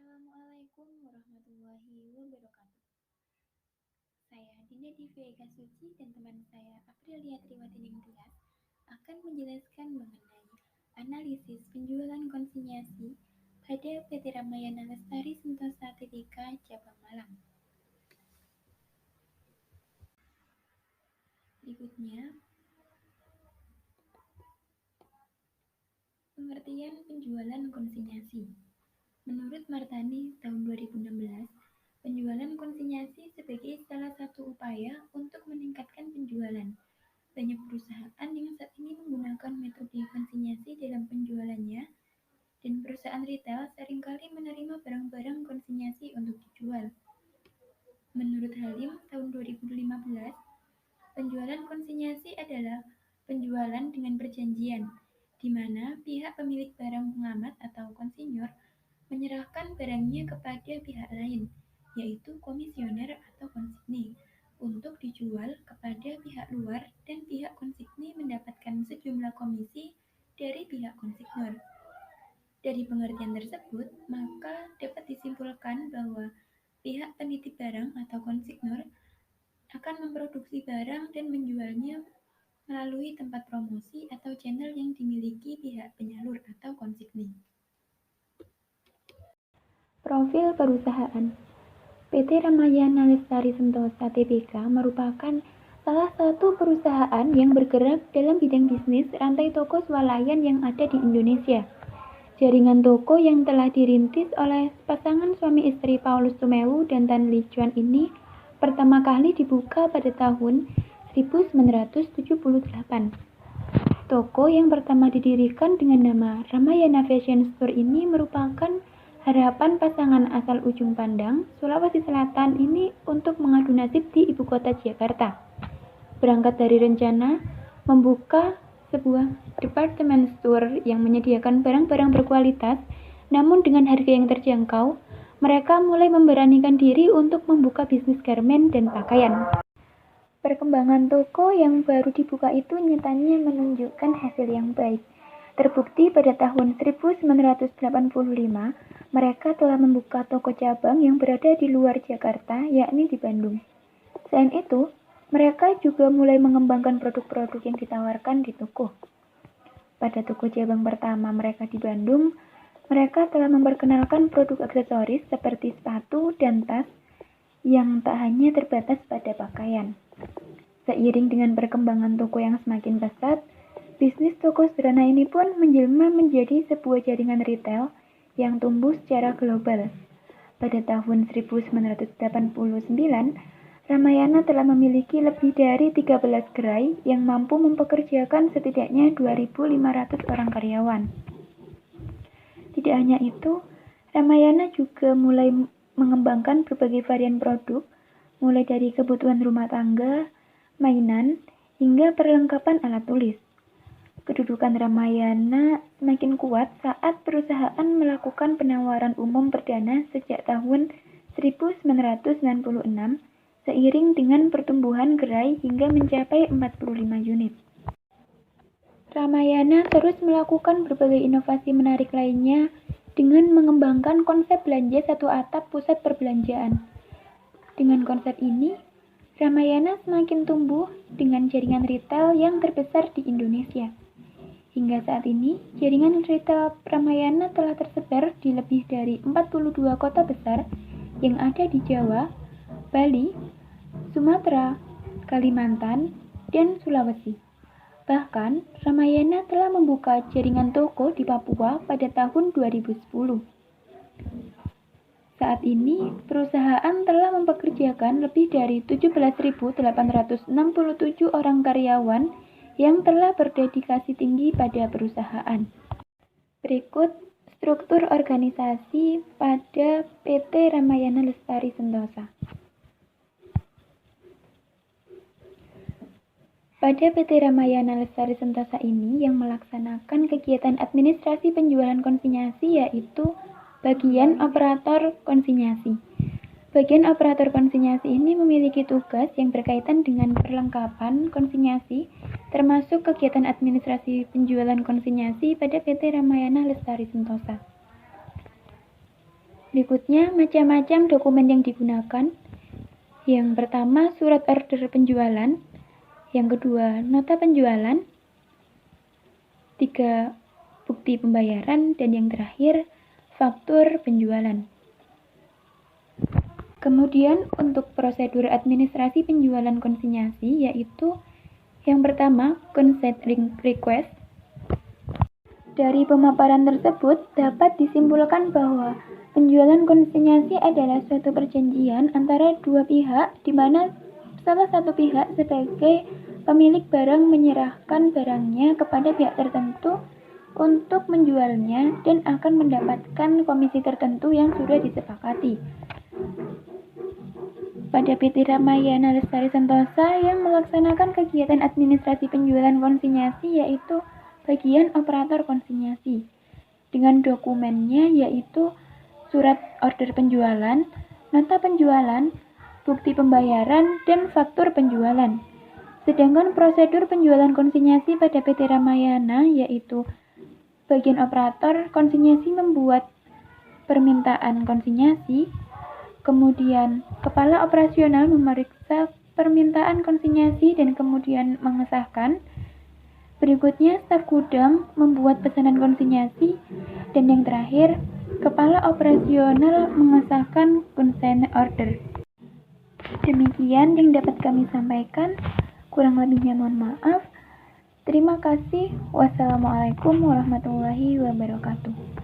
Assalamualaikum warahmatullahi wabarakatuh. Saya Dinda Divya Eka Suci dan teman saya Aprilia Triwatining Tias akan menjelaskan mengenai analisis penjualan konsinyasi pada PT Ramayana Lestari Sentosa Tbk Cabang Malang. Berikutnya, pengertian penjualan konsinyasi. Menurut Martani tahun 2016, penjualan konsinyasi sebagai salah satu upaya untuk meningkatkan penjualan. Banyak perusahaan yang saat ini menggunakan metode konsinyasi dalam penjualannya, dan perusahaan retail seringkali menerima barang-barang konsinyasi untuk dijual. Menurut Halim tahun 2015, penjualan konsinyasi adalah penjualan dengan perjanjian, di mana pihak pemilik barang pengamat atau konsinyur menyerahkan barangnya kepada pihak lain, yaitu komisioner atau konsigne, untuk dijual kepada pihak luar dan pihak konsigne mendapatkan sejumlah komisi dari pihak konsignor. Dari pengertian tersebut, maka dapat disimpulkan bahwa pihak penitip barang atau konsignor akan memproduksi barang dan menjualnya melalui tempat promosi atau channel yang dimiliki pihak penyalur atau konsigne. Profil perusahaan. PT Ramayana Lestari Sentosa Tbk merupakan salah satu perusahaan yang bergerak dalam bidang bisnis rantai toko swalayan yang ada di Indonesia. Jaringan toko yang telah dirintis oleh pasangan suami istri Paulus Tumewu dan Tan Li Chuan ini pertama kali dibuka pada tahun 1978. Toko yang pertama didirikan dengan nama Ramayana Fashion Store ini merupakan harapan pasangan asal Ujung Pandang, Sulawesi Selatan ini untuk mengadu nasib di ibu kota Jakarta. Berangkat dari rencana membuka sebuah department store yang menyediakan barang-barang berkualitas, namun dengan harga yang terjangkau, mereka mulai memberanikan diri untuk membuka bisnis garmen dan pakaian. Perkembangan toko yang baru dibuka itu nyatanya menunjukkan hasil yang baik. Terbukti pada tahun 1985, mereka telah membuka toko cabang yang berada di luar Jakarta, yakni di Bandung. Selain itu, mereka juga mulai mengembangkan produk-produk yang ditawarkan di toko. Pada toko cabang pertama mereka di Bandung, mereka telah memperkenalkan produk aksesoris seperti sepatu dan tas yang tak hanya terbatas pada pakaian. Seiring dengan perkembangan toko yang semakin pesat, bisnis toko sederhana ini pun menjelma menjadi sebuah jaringan retail yang tumbuh secara global. Pada tahun 1989, Ramayana telah memiliki lebih dari 13 gerai yang mampu mempekerjakan setidaknya 2.500 orang karyawan. Tidak hanya itu, Ramayana juga mulai mengembangkan berbagai varian produk, mulai dari kebutuhan rumah tangga, mainan, hingga perlengkapan alat tulis. Kedudukan Ramayana semakin kuat saat perusahaan melakukan penawaran umum perdana sejak tahun 1996 seiring dengan pertumbuhan gerai hingga mencapai 45 unit. Ramayana terus melakukan berbagai inovasi menarik lainnya dengan mengembangkan konsep belanja satu atap pusat perbelanjaan. Dengan konsep ini, Ramayana semakin tumbuh dengan jaringan retail yang terbesar di Indonesia. Hingga saat ini, jaringan retail Ramayana telah tersebar di lebih dari 42 kota besar yang ada di Jawa, Bali, Sumatera, Kalimantan, dan Sulawesi. Bahkan, Ramayana telah membuka jaringan toko di Papua pada tahun 2010. Saat ini, perusahaan telah mempekerjakan lebih dari 17.867 orang karyawan yang telah berdedikasi tinggi pada perusahaan. Berikut struktur organisasi pada PT Ramayana Lestari Sentosa. Pada PT Ramayana Lestari Sentosa ini yang melaksanakan kegiatan administrasi penjualan konsinyasi yaitu bagian operator konsinyasi. Bagian operator konsinyasi ini memiliki tugas yang berkaitan dengan perlengkapan konsinyasi, termasuk kegiatan administrasi penjualan konsinyasi pada PT Ramayana Lestari Sentosa. Berikutnya, macam-macam dokumen yang digunakan. Yang pertama, surat order penjualan. Yang kedua, nota penjualan. 3, bukti pembayaran. Dan yang terakhir, faktur penjualan. Kemudian, untuk prosedur administrasi penjualan konsinyasi, yaitu yang pertama, consent request. Dari pemaparan tersebut, dapat disimpulkan bahwa penjualan konsinyasi adalah suatu perjanjian antara dua pihak, di mana salah satu pihak sebagai pemilik barang menyerahkan barangnya kepada pihak tertentu untuk menjualnya dan akan mendapatkan komisi tertentu yang sudah disepakati. Pada PT Ramayana Lestari Sentosa yang melaksanakan kegiatan administrasi penjualan konsinyasi yaitu bagian operator konsinyasi dengan dokumennya yaitu surat order penjualan, nota penjualan, bukti pembayaran, dan faktur penjualan. Sedangkan prosedur penjualan konsinyasi pada PT Ramayana yaitu bagian operator konsinyasi membuat permintaan konsinyasi, kemudian kepala operasional memeriksa permintaan konsinyasi dan kemudian mengesahkan. Berikutnya, staf gudang membuat pesanan konsinyasi, dan yang terakhir, kepala operasional mengesahkan consent order. Demikian yang dapat kami sampaikan, kurang lebihnya mohon maaf. Terima kasih. Wassalamualaikum warahmatullahi wabarakatuh.